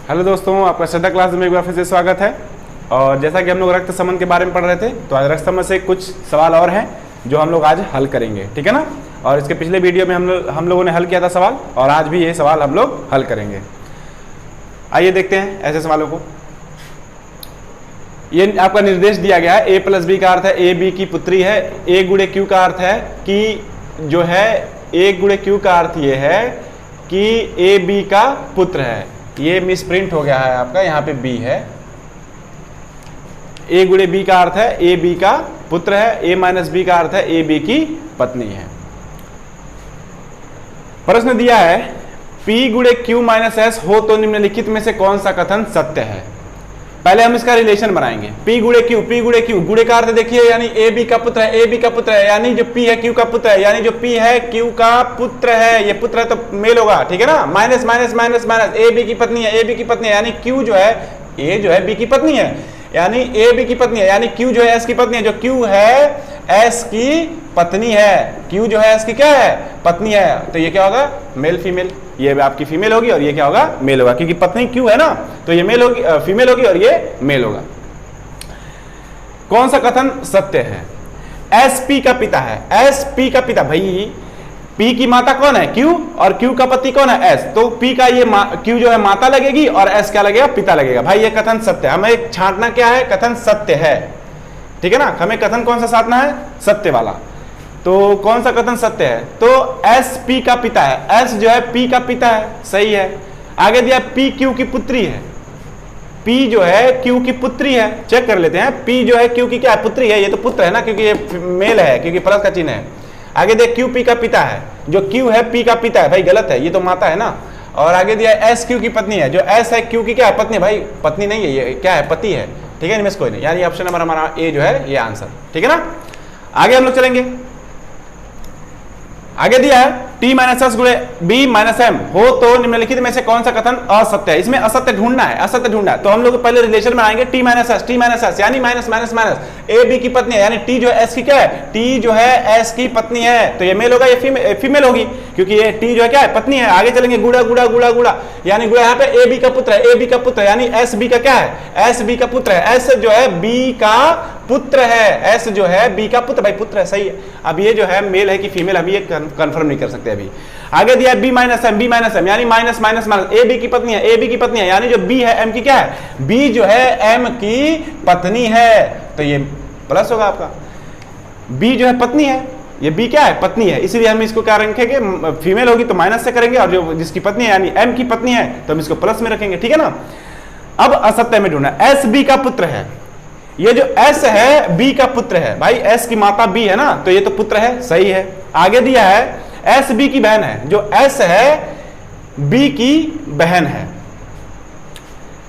Hello दोस्तों, आपका श्रद्धा class में एक बार फिर से स्वागत है। और जैसा कि हम लोग रक्त संबंध के बारे में पढ़ रहे थे, तो आज रक्त संबंध से कुछ सवाल और हैं जो हम लोग आज हल करेंगे, ठीक है ना। और इसके पिछले वीडियो में हम लोगों ने हल किया था सवाल, और आज भी ये सवाल हम लोग हल करेंगे। आइए देखते हैं ऐसे सवालों को। ये आपका निर्देश दिया गया है, a प्लस बी का अर्थ है ए बी की पुत्री है। a गुणे q का अर्थ है कि जो है a गुणे q का अर्थ ये है कि a b का पुत्र है। ये मिसप्रिंट हो गया है आपका, यहाँ पे b है। a गुणे b का अर्थ है a b का पुत्र है, a माइनस b का अर्थ है a b की पत्नी है। प्रश्न दिया है p गुणे q माइनस s हो तो निम्नलिखित में से कौन सा कथन सत्य है। पहले हम इसका रिलेशन बनाएंगे। p गुणे q, गुणे का अर्थ देखिए, यानी a b का पुत्र है, a b का पुत्र है, यानी जो p है q का पुत्र है, यानी जो p है q का पुत्र है। ये पुत्र है तो मेल होगा, ठीक है ना। Minus minus minus minus a b की पत्नी है, a b की पत्नी है, यानी q जो है a जो है b की पत्नी है, यानी a b की पत्नी है, यानी q जो है s की पत्नी है, जो q है s की पत्नी है। q जो है s की क्या है, पत्नी है। तो ये क्या होगा, मेल फीमेल। ये आपकी फीमेल होगी और ये क्या होगा, मेल होगा, क्योंकि पत्नी क्यों है ना, तो ये मेल होगी, फीमेल होगी और ये मेल होगा। कौन सा कथन सत्य है। एस पी का पिता है, एस पी का पिता। भाई पी की माता कौन है, क्यू, और क्यू का पति कौन है, एस। तो पी का ये क्यू जो है माता लगेगी और एस क्या लगेगा, पिता लगेगा। भाई ये कथन सत्य है। हमें छांटना क्या है, कथन सत्य है, ठीक है ना। हमें कथन कौन सा साधना है, सत्य वाला। तो कौन सा कथन सत्य है, तो एस पी का पिता है, एस जो है पी का पिता है, सही है। आगे दिया पी क्यू की पुत्री है, पी जो है क्यू की पुत्री है। चेक कर लेते हैं, पी जो है क्यू की क्या है, पुत्री है। ये तो पुत्र है ना, क्योंकि ये मेल है, क्योंकि प्लस का चिन्ह है। आगे दिया क्यू पी का पिता है, जो क्यू है पी का पिता है। भाई गलत है, ये तो माता है ना। और आगे दिया एस क्यू की पत्नी है, जो एस है क्यू की क्या है, पत्नी। भाई पत्नी नहीं है, ये क्या है, पति है, ठीक है, इनमें से कोई नहीं। यानी ऑप्शन नंबर हमारा ए जो है ये आंसर, ठीक है ना। आगे हम लोग चलेंगे। आगे दिया है t माइनस एस गुणे बी माइनस एम हो तो निम्नलिखित में से कौन सा कथन असत्य है। इसमें असत्य ढूंढना है, असत्य ढूंढना है। तो हम लोग पहले रिलेशन बनाएंगे, t माइनस एस यानी minus minus minus A B की पत्नी है, यानी t जो है s की क्या है, t जो है s की पत्नी है। तो ये मेल होगा, ये फीमेल होगी, क्योंकि ये t जो है क्या है, पत्नी है। आगे चलेंगे, गुड़ा गुड़ा गुड़ा गुड़ा, यानी गुड़ा यहाँ पे ए बी का पुत्र है, ए बी का पुत्र, यानी एस बी का क्या है, एस बी का पुत्र है। एस जो है बी का पुत्र है, एस जो है बी का पुत्र। भाई पुत्र है, सही है। अब ये जो है मेल है कि फीमेल, हम ये कंफर्म नहीं कर सकते अभी। आगे दिया बी माइनस एम, यानी minus minus minus A B की पत्नी है, ए बी की पत्नी है, यानी जो बी है एम की क्या है, बी जो है एम की पत्नी है। तो ये प्लस होगा आपका, बी जो है पत्नी है, ये बी क्या है, पत्नी है, इसलिए हम इसको क्या रखेंगे, फीमेल होगी तो माइनस से करेंगे, और जो जिसकी पत्नी है यानी एम की पत्नी है तो हम इसको प्लस में रखेंगे, ठीक है ना। अब असत्य में ढूंढना, एस बी का पुत्र है। ये जो S है B का पुत्र है। भाई S की माता B है ना, तो ये तो पुत्र है, सही है। आगे दिया है S B की बहन है, जो S है B की बहन है।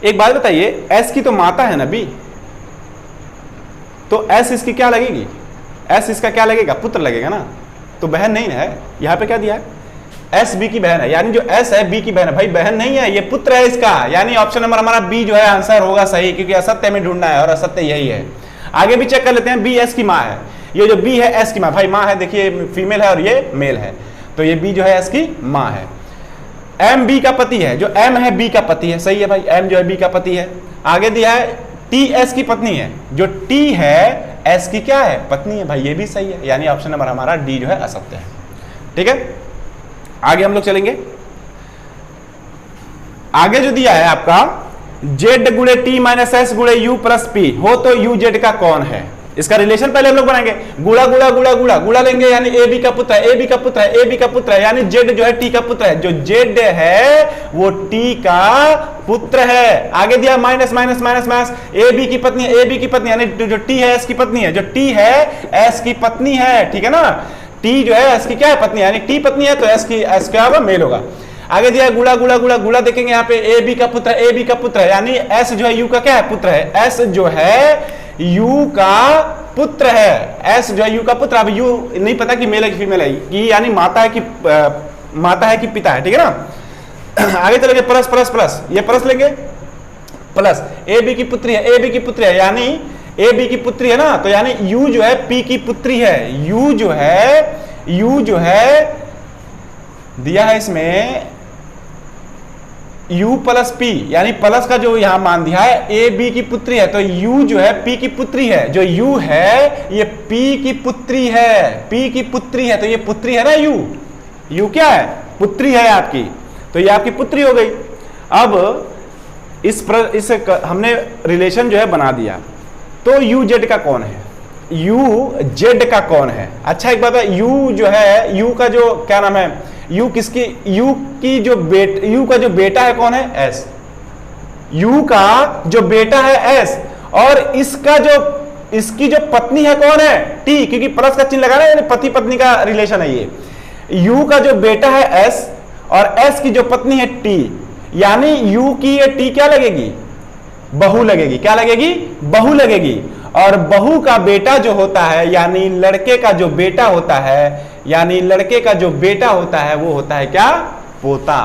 एक बात बताइए, S की तो माता है ना B, तो S इसकी क्या लगेगी, S इसका क्या लगेगा, पुत्र लगेगा ना, तो बहन नहीं है। यहां पे क्या दिया है, एस बी की बहन है, यानी जो एस है बी की बहन है। भाई बहन नहीं है, ये पुत्र है इसका, यानी ऑप्शन नंबर हमारा बी जो है आंसर होगा सही, क्योंकि असत्य में ढूंढना है और असत्य यही है। आगे भी चेक कर लेते हैं, बी एस की माँ है, ये जो बी है एस की माँ। भाई माँ है, देखिए फीमेल है और ये मेल है, तो ये बी जो है एस की माँ है। एम बी का पति है, जो एम है बी का पति है, सही है भाई, एम जो है बी का पति है। आगे दिया है टी एस की पत्नी है, जो टी है एस की क्या है, पत्नी है। भाई ये भी सही है, यानी ऑप्शन नंबर हमारा डी जो है असत्य है, ठीक है। आगे हम लोग चलेंगे। आगे जो दिया है आपका z गुणे टी माइनस एस गुणे यू प्लस पी हो तो यू जेड का कौन है। इसका रिलेशन पहले हम लोग बनाएंगे, गुड़ा गुड़ा गुड़ा गुड़ा गुड़ा लेंगे, यानी ए बी का पुत्र है, ए बी का पुत्र है, ए बी का पुत्र है, यानी z जो है टी का पुत्र है, जो z है वो टी का पुत्र है। आगे दिया minus minus minus minus A B की पत्नी है, ए बी की पत्नी, यानी जो टी है एस की पत्नी है, जो टी है एस की पत्नी है, ठीक है ना। टी जो है एस की क्या है, पत्नी, यानी टी पत्नी है तो एस की एस क्या होगा, मेल होगा। आगे दिया गुड़ा गुड़ा गुड़ा गुड़ा, देखेंगे यहाँ पे ए बी का पुत्र है, ए बी का पुत्र है, यानी एस जो है यू का क्या है, पुत्र है। एस जो है यू का पुत्र है, एस जो है यू का पुत्र। अब यू नहीं पता कि मेल है कि फीमेल है, कि यानी माता है कि पिता है, ठीक है ना। आगे चलेंगे, प्लस प्लस प्लस, ये प्लस लेंगे, प्लस ए बी की पुत्री है, ए बी की पुत्री है, यानी ए बी की पुत्री है ना, तो यानी यू जो है पी की पुत्री है। यू जो है दिया है इसमें u प्लस p, यानी प्लस का जो यहां मान दिया है a b की पुत्री है, तो u जो है p की पुत्री है, जो u है ये p की पुत्री है, p की पुत्री है, तो ये पुत्री है ना u क्या है, पुत्री है आपकी, तो ये आपकी पुत्री हो गई। अब इस हमने रिलेशन जो है बना दिया, तो u z का कौन है, u z का कौन है। अच्छा एक बात है, u जो है, u का जो क्या नाम है, u किसकी, u का जो बेटा है कौन है, s, u का जो बेटा है s, और इसकी जो पत्नी है कौन है, t, क्योंकि प्लस का चिन्ह लगाना है, पति पत्नी का रिलेशन है ये। u का जो बेटा है s और s की जो पत्नी है t, यानी u की ये t क्या लगेगी, बहू लगेगी, क्या लगेगी, बहू लगेगी। और बहू का बेटा जो होता है, यानी लड़के का जो बेटा होता है, यानी लड़के का जो बेटा होता है वो होता है क्या, पोता।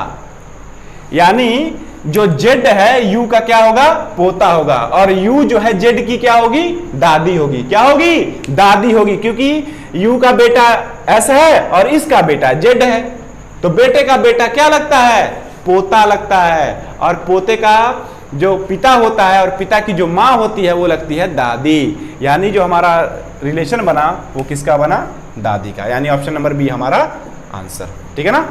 यानी जो जेड है यू का क्या होगा, पोता होगा, और यू जो है जेड की क्या होगी, दादी होगी, क्या होगी, दादी होगी, क्योंकि यू का बेटा एस है और इसका बेटा जेड है, तो बेटे का बेटा क्या लगता है, पोता लगता है, और पोते का जो पिता होता है और पिता की जो मां होती है वो लगती है दादी। यानी जो हमारा रिलेशन बना वो किसका बना, दादी का, यानी ऑप्शन नंबर बी हमारा आंसर, ठीक है ना।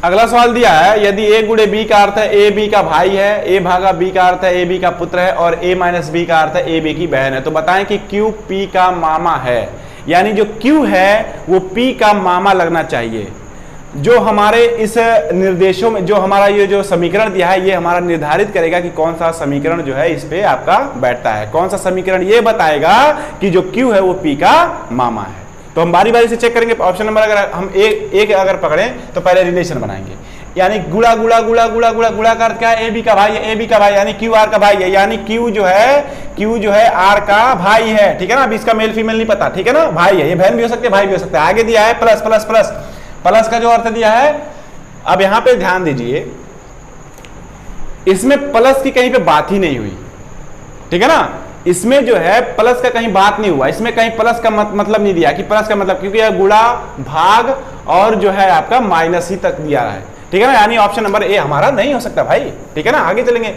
अगला सवाल दिया है, यदि a गुणे b का अर्थ है a b का भाई है, a भागा b का अर्थ है a b का पुत्र है, और a माइनस b का अर्थ है a b की बहन है, तो बताएं कि q p का मामा है। यानी जो q है वो p का मामा लगना चाहिए। जो हमारे इस निर्देशों में जो हमारा ये जो समीकरण दिया है ये हमारा निर्धारित करेगा कि कौन सा समीकरण जो है इस पे आपका बैठता है, कौन सा समीकरण ये बताएगा कि जो q है वो p का मामा है। तो हम बारी बारी से चेक करेंगे। ऑप्शन नंबर अगर हम एक अगर पकड़ें तो पहले रिलेशन बनाएंगे, यानी गुणा गुणा गुणा गुणा गुणा गुणा का अर्थ क्या है, ए बी का भाई है, ए बी का भाई यानी क्यू आर का भाई है, यानी क्यू जो है आर का भाई है, ठीक है ना। अब इसका मेल फीमेल नहीं पता, ठीक है ना, भाई है, ये बहन भी हो सकती है भाई भी हो सकता है। आगे दिया है प्लस प्लस प्लस, प्लस का जो अर्थ दिया है, अब यहां पे ध्यान दीजिए, इसमें प्लस की कहीं पे बात ही नहीं हुई, ठीक है ना, इसमें जो है प्लस का कहीं बात नहीं हुआ, इसमें कहीं प्लस का मतलब नहीं दिया कि प्लस का मतलब, क्योंकि यह गुणा भाग और जो है आपका माइनस ही तक दिया है, ठीक है ना, यानी ऑप्शन नंबर ए हमारा नहीं हो सकता भाई, ठीक है ना। आगे चलेंगे,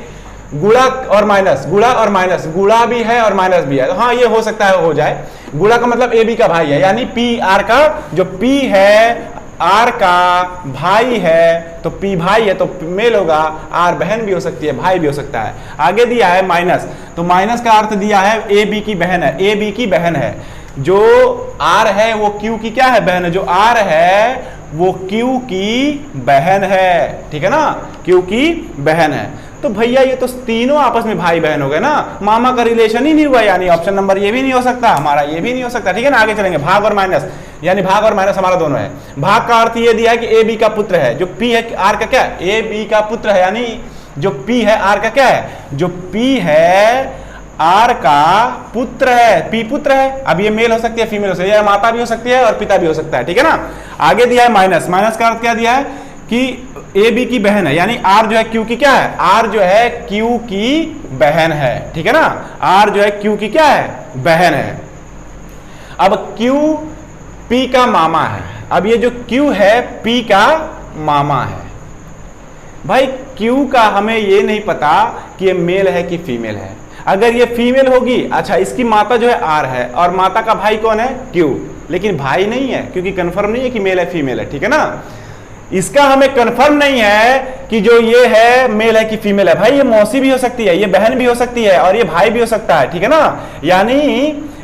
गुणा और माइनस, गुणा और माइनस, गुणा भी है और माइनस भी है, तो हाँ ये हो सकता है, हो जाए। गुणा का मतलब ए बी का भाई है, यानी पी आर का, जो पी है आर का भाई है, तो पी भाई है तो मेल होगा, आर बहन भी हो सकती है, भाई भी हो सकता है। आगे दिया है माइनस, तो माइनस का अर्थ दिया है ए बी की बहन है, ए बी की बहन है, जो आर है वो क्यू की क्या है, बहन है, जो आर है वो क्यू की बहन है, ठीक है ना, क्यू की बहन है। तो भैया ये तो तीनों आपस में भाई बहन हो गए ना, मामा का रिलेशन ही नहीं हुआ, यानी ऑप्शन नंबर ये भी नहीं हो सकता हमारा, ये भी नहीं हो सकता, ठीक है ना। आगे चलेंगे, भाग और माइनस, यानी भाग और माइनस हमारा दोनों है। भाग का अर्थ ये दिया है कि ए बी का पुत्र है, जो पी है आर का क्या है, ए बी का पुत्र है, यानी जो पी है आर का क्या है, जो पी है आर का पुत्र है, पी पुत्र है। अब ये मेल हो सकती है, फीमेल हो सकती है, माता भी हो सकती है और पिता भी हो सकता है, ठीक है ना। आगे दिया है माइनस, माइनस का अर्थ क्या दिया है कि ए बी की बहन है, यानी आर जो है क्यू की क्या है, आर जो है क्यू की बहन है, ठीक है ना, आर जो है क्यू की क्या है, बहन है। अब क्यू पी का मामा है, अब ये जो क्यू है पी का मामा है। भाई क्यू का हमें ये नहीं पता कि ये मेल है कि फीमेल है, अगर ये फीमेल होगी, अच्छा इसकी माता जो है आर है और माता का भाई कौन है, क्यू, लेकिन भाई नहीं है क्योंकि कंफर्म नहीं है कि मेल है फीमेल है, ठीक है ना। इसका हमें कंफर्म नहीं है कि जो ये है मेल है कि फीमेल है। भाई ये मौसी भी हो सकती है, ये बहन भी हो सकती है और ये भाई भी हो सकता है, ठीक है ना। यानी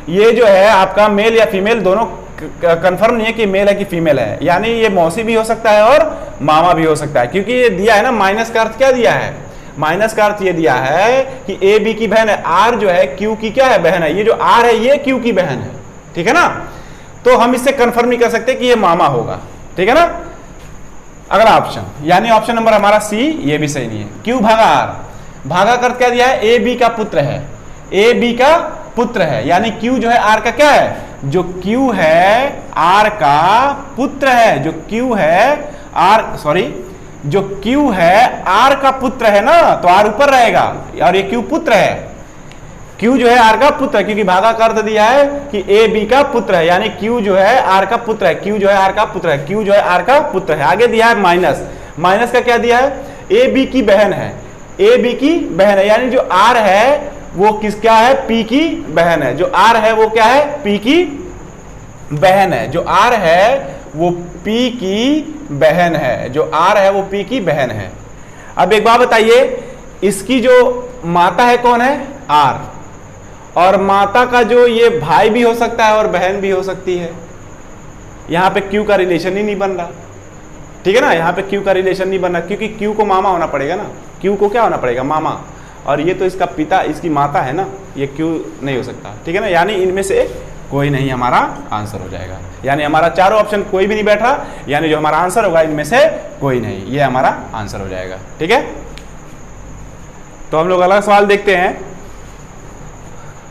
ये जो है आपका मेल या फीमेल दोनों कंफर्म नहीं है कि मेल है कि फीमेल है, यानी ये मौसी भी हो सकता है और मामा भी हो सकता है, क्योंकि ये दिया है ना माइनस का अर्थ क्या दिया है, माइनस का अर्थ ये दिया है कि ए बी की बहन है, आर जो है क्यू की क्या है, बहन है, ये जो आर है ये क्यू की बहन है, ठीक है ना। तो हम इससे कंफर्म नहीं कर सकते कि ये मामा होगा, ठीक है ना। अगला ऑप्शन, यानी ऑप्शन नंबर हमारा सी, ये भी सही नहीं है। क्यू भागा आर, भागा कर क्या दिया है, ए बी का पुत्र है, ए बी का पुत्र है, यानी क्यू जो है आर का क्या है, जो क्यू है आर का पुत्र है, जो क्यू है आर, सॉरी जो क्यू है आर का पुत्र है ना, तो आर ऊपर रहेगा और ये क्यू पुत्र है, Q जो है R का पुत्र है, क्योंकि भागा का अर्थ दिया है कि A B का पुत्र है, यानी Q जो है R का पुत्र है, Q जो है R का पुत्र है, Q जो है R का पुत्र है। आगे दिया है माइनस, माइनस का क्या दिया है, A B की बहन है, A B की बहन है, यानी जो R है वो किस क्या है, P की बहन है। जो R है वो क्या है, P की बहन है। जो R है वो P की बहन है, जो R है वो P की बहन है। अब एक बात बताइए, इसकी जो माता है कौन है, R, और माता का जो ये भाई भी हो सकता है और बहन भी हो सकती है। यहां पे Q का रिलेशन ही नहीं बन रहा, ठीक है ना, यहां पे Q का रिलेशन नहीं बन रहा, क्योंकि Q को मामा होना पड़ेगा ना, Q को क्या होना पड़ेगा, मामा, और ये तो इसका पिता, इसकी माता है ना, ये Q नहीं हो सकता, ठीक है ना। यानी इनमें से कोई नहीं हमारा आंसर हो जाएगा, यानी हमारा चारों ऑप्शन कोई भी नहीं बैठा, यानी जो हमारा आंसर होगा इनमें से कोई नहीं, ये हमारा आंसर हो जाएगा, ठीक है। तो हम लोग अगला सवाल देखते हैं।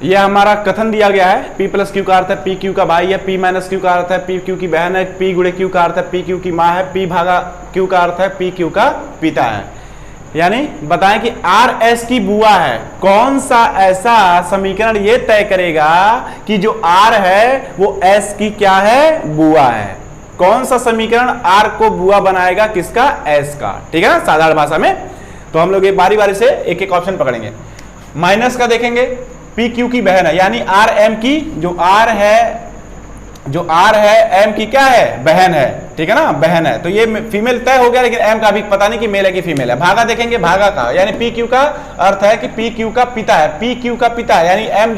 ये हमारा कथन दिया गया है, P प्लस Q का अर्थ है P Q का भाई है, P माइनस Q का अर्थ है P Q की बहन है, P गुणे Q का अर्थ है P Q की माँ है, P भागा Q का अर्थ है P Q का पिता है। यानी बताएं कि R S की बुआ है, कौन सा ऐसा समीकरण ये तय करेगा कि जो R है वो S की क्या है, बुआ है। कौन सा समीकरण R को बुआ बनाएगा, किसका, S का, ठीक है ना, साधारण भाषा में। तो हम लोग ये बारी बारी से एक एक ऑप्शन पकड़ेंगे। माइनस का देखेंगे, P Q की बहन है, यानी R M की, जो R है M की क्या है, बहन है, ठीक है ना, बहन है। तो ये फीमेल तय हो गया, लेकिन M का अभी पता नहीं कि मेल है कि फीमेल है। भागा देखेंगे, भागा का यानी P Q का अर्थ है कि P Q का पिता है, P Q का पिता है, यानी M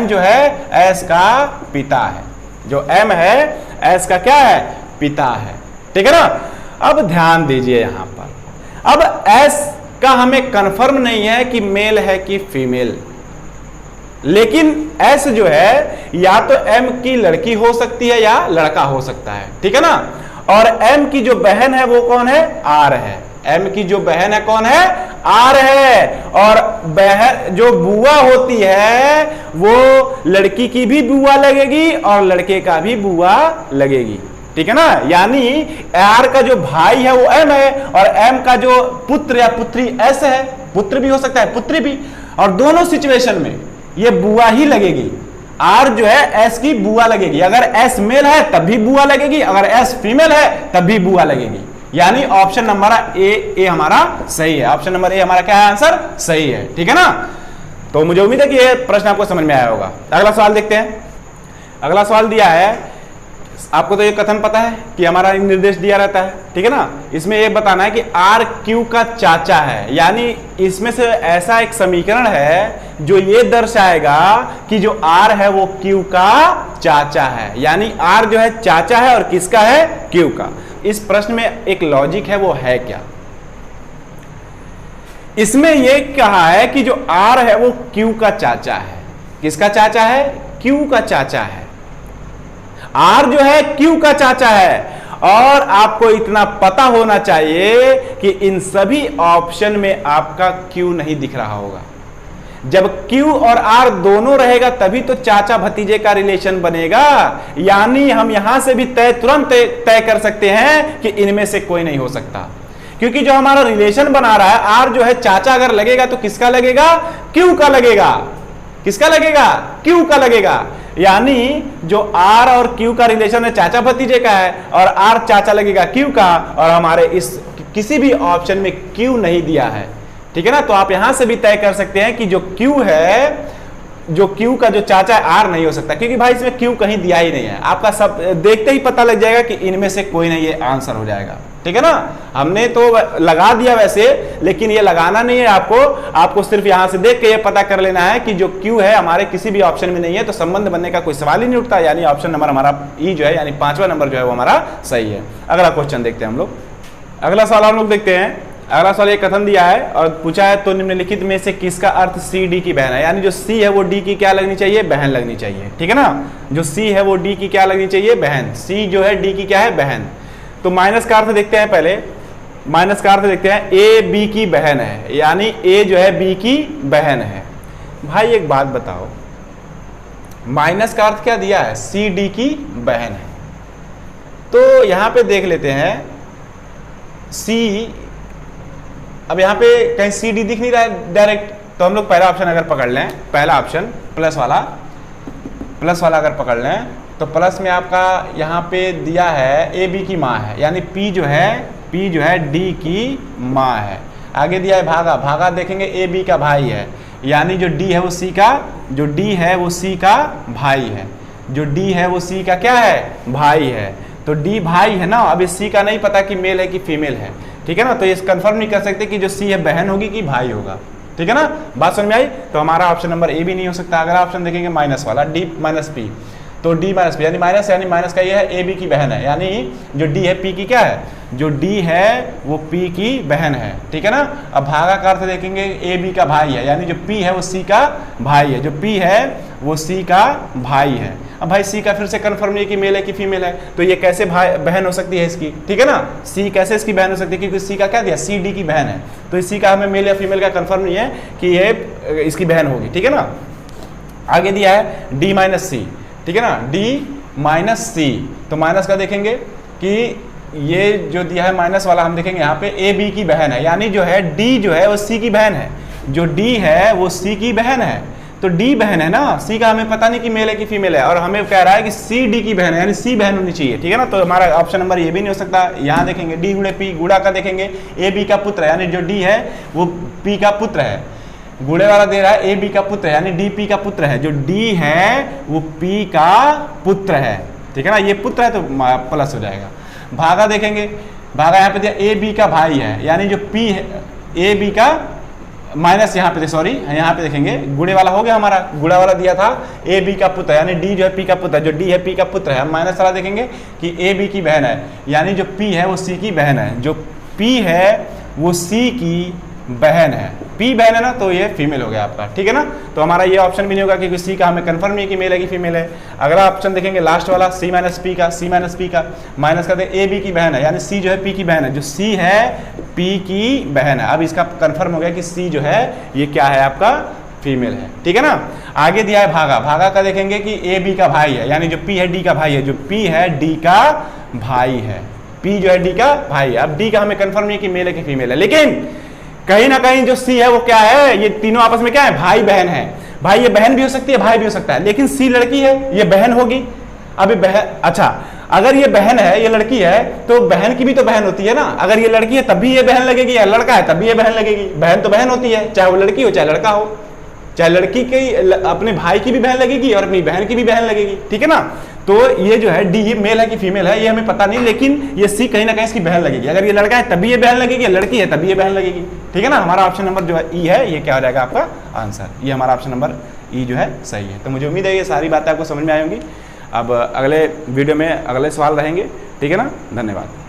जो है S का पिता है, जो M है S का क्या है, पिता है, ठीक है ना। अब ध्यान दीजिए यहां पर, अब S का हमें कंफर्म नहीं है कि मेल है कि फीमेल, लेकिन S जो है या तो M की लड़की हो सकती है या लड़का हो सकता है, ठीक है ना। और M की जो बहन है वो कौन है, R है। M की जो बहन है कौन है, R है। और बहन जो बुआ होती है वो लड़की की भी बुआ लगेगी और लड़के का भी बुआ लगेगी, ठीक है ना। यानी R का जो भाई है वो M है और M का जो पुत्र या पुत्री S है, पुत्र भी हो सकता है पुत्री भी, और दोनों सिचुएशन में ये बुआ ही लगेगी। R जो है S की बुआ लगेगी, अगर S मेल है तब भी बुआ लगेगी, अगर S फीमेल है तब भी बुआ लगेगी। यानी ऑप्शन नंबर ए हमारा सही है, ऑप्शन नंबर ए हमारा क्या है, आंसर सही है, ठीक है ना। तो मुझे उम्मीद है कि ये प्रश्न आपको समझ में आया होगा। अगला सवाल देखते हैं। अगला सवाल दिया है, आपको तो ये कथन पता है कि हमारा निर्देश दिया रहता है, ठीक है ना। इसमें ये बताना है कि R Q का चाचा है, यानी इसमें से ऐसा एक समीकरण है जो ये दर्शाएगा कि जो R है वो Q का चाचा है, यानी R जो है चाचा है और किसका है, Q का। इस प्रश्न में एक लॉजिक है, वो है क्या, इसमें ये कहा है कि जो R है वो Q का चाचा है। किसका चाचा है, Q का चाचा है। R जो है Q का चाचा है, और आपको इतना पता होना चाहिए कि इन सभी ऑप्शन में आपका Q नहीं दिख रहा होगा। जब Q और R दोनों रहेगा तभी तो चाचा भतीजे का रिलेशन बनेगा, यानी हम यहां से भी तुरंत तय कर सकते हैं कि इनमें से कोई नहीं हो सकता, क्योंकि जो हमारा रिलेशन बना रहा है R जो है चाचा अगर लगेगा तो किसका लगेगा, Q का लगेगा। किसका लगेगा, Q का लगेगा। यानी जो R और Q का रिलेशन है चाचा भतीजे का है, और R चाचा लगेगा Q का, और हमारे इस किसी भी ऑप्शन में Q नहीं दिया है, ठीक है ना। तो आप यहां से भी तय कर सकते हैं कि जो Q है, जो Q का जो चाचा है R नहीं हो सकता, क्योंकि भाई इसमें Q कहीं दिया ही नहीं है। आपका सब देखते ही पता लग जाएगा कि इनमें से कोई नहीं, ये आंसर हो जाएगा, ठीक है ना। हमने तो लगा दिया वैसे, लेकिन ये लगाना नहीं है आपको सिर्फ यहां से देख के ये पता कर लेना है कि जो Q है हमारे किसी भी ऑप्शन में नहीं है, तो संबंध बनने का कोई सवाल ही नहीं उठता। यानी ऑप्शन नंबर हमारा E जो है, यानी 5वां नंबर जो है वो हमारा सही है। अगला क्वेश्चन देखते हैं हम लोग। अगला सवाल हम लोग देखते हैं। अगला सवाल एक कथन दिया है और पूछा है, तो निम्नलिखित में से किसका अर्थ C D की बहन है, यानी जो C है वो D की क्या लगनी चाहिए, बहन लगनी चाहिए, ठीक है ना। जो C है वो D की क्या लगनी चाहिए, बहन। C जो है D की क्या है, बहन। तो माइनस का अर्थ देखते हैं, पहले माइनस का अर्थ देखते हैं। A B की बहन है, यानी A जो है B की बहन है। भाई एक बात बताओ, माइनस का अर्थ क्या दिया है, C D की बहन है। तो यहां पे देख लेते हैं C, अब यहां पे कहीं CD दिख नहीं रहा है डायरेक्ट, तो हम लोग पहला ऑप्शन अगर पकड़ लें, पहला ऑप्शन प्लस वाला अगर पकड़ लें तो प्लस में आपका यहाँ पे दिया है ए बी की माँ है, यानी P जो है D की माँ है। आगे दिया है भागा, भागा देखेंगे ए बी का भाई है, यानी जो D है वो C का, जो D है वो C का भाई है, जो D है वो C का क्या है, भाई है। तो D भाई है ना, अब इस C का नहीं पता कि मेल है कि फीमेल है, ठीक है ना। तो इस कंफर्म नहीं कर सकते कि जो C है बहन होगी कि भाई होगा, ठीक है ना। बात समझ में आई। तो हमारा ऑप्शन नंबर ए भी नहीं हो सकता। अगला ऑप्शन देखेंगे माइनस वाला, D माइनस P, तो D माइनस P यानी माइनस का ये है ए बी की बहन है, यानी जो D है P की क्या है, जो D है वो P की बहन है, ठीक है ना। अब भागा का अर्थ देखेंगे ए बी का भाई है, यानी जो P है वो C का भाई है, जो P है वो C का भाई है। अब भाई C का फिर से कंफर्म नहीं कि मेल है कि फीमेल है, तो ये कैसे भाई बहन हो सकती है इसकी, ठीक है ना। C कैसे इसकी बहन हो सकती है, क्योंकि C का क्या दिया, C D की बहन है, तो इस C का हमें मेल या फीमेल का कंफर्म नहीं है कि ये इसकी बहन होगी, ठीक है ना। आगे दिया है D माइनस C, ठीक है ना, D माइनस C, तो माइनस का देखेंगे कि ये जो दिया है माइनस वाला, हम देखेंगे यहाँ पे ए बी की बहन है, यानी जो है D जो है वो C की बहन है, जो D है वो C की बहन है, तो D बहन है ना, C का हमें पता नहीं कि मेल है कि फीमेल है, और हमें कह रहा है कि C D की बहन है, यानी C बहन होनी चाहिए, ठीक है ना। तो हमारा ऑप्शन नंबर ये भी नहीं हो सकता। यहाँ देखेंगे D गुणे P, गुणा का देखेंगे ए बी का पुत्र है, यानी जो D है वो P का पुत्र है, गुणे वाला दे रहा है ए बी का पुत्र है, यानी डी पी का पुत्र है, जो डी है वो पी का पुत्र है, ठीक है ना। ये पुत्र है तो प्लस हो जाएगा। भागा देखेंगे, भागा यहाँ पे दिया ए बी का भाई है, यानी जो पी है ए बी का माइनस यहाँ पे, सॉरी यहाँ पे देखेंगे गुणे वाला हो गया हमारा, गुणा वाला दिया था ए बी का पुत्र, यानी डी जो है पी का पुत्र है, जो डी है पी का पुत्र है। हम माइनस वाला देखेंगे कि ए बी की बहन है, यानी जो पी है वो सी की बहन है, जो पी है वो सी की बहन है, पी बहन है ना, तो ये फीमेल हो गया आपका, ठीक है ना। तो हमारा ये ऑप्शन भी नहीं होगा क्योंकि सी का हमें कंफर्म नहीं कि मेल है कि फीमेल है। अगला ऑप्शन देखेंगे लास्ट वाला सी माइनस पी का माइनस करते ए बी की बहन है, यानी सी जो है पी की बहन है, जो सी है पी की बहन है। अब इसका कंफर्म हो गया कि सी जो है ये क्या है आपका, फीमेल है, ठीक है ना। आगे दिया है भागा, भागा का देखेंगे कि ए बी का भाई है, यानी जो पी है डी का भाई है, जो पी है डी का भाई है, पी जो है डी का भाई है। अब डी का हमें कंफर्म नहीं कि मेल है कि फीमेल है, लेकिन कहीं ना कहीं जो सी है वो क्या है, ये तीनों आपस में क्या है, भाई बहन है। भाई ये बहन भी हो सकती है, भाई भी हो सकता है, लेकिन सी लड़की है, ये बहन होगी। अब ये बहन, अच्छा अगर ये बहन है, ये लड़की है, तो बहन की भी तो बहन होती है ना। अगर ये लड़की है तब भी ये बहन लगेगी, या लड़का है तब भी ये बहन लगेगी। बहन तो बहन होती है, चाहे वो लड़की हो चाहे लड़का हो, चाहे लड़की की अपने भाई की भी बहन लगेगी और अपनी बहन की भी बहन लगेगी, ठीक है ना। तो ये जो है डी मेल है कि फीमेल है ये हमें पता नहीं, लेकिन ये सी कहीं ना कहीं इसकी बहन लगेगी। अगर ये लड़का है तभी ये बहन लगेगी, लड़की है तभी ये बहन लगेगी, ठीक है ना। हमारा ऑप्शन नंबर जो है ई है, ये क्या हो जाएगा आपका आंसर, ये हमारा ऑप्शन नंबर ई जो है सही है। तो मुझे उम्मीद है ये सारी बातें आपको समझ में आई होंगी। अब अगले वीडियो में अगले सवाल रहेंगे, ठीक है ना। धन्यवाद।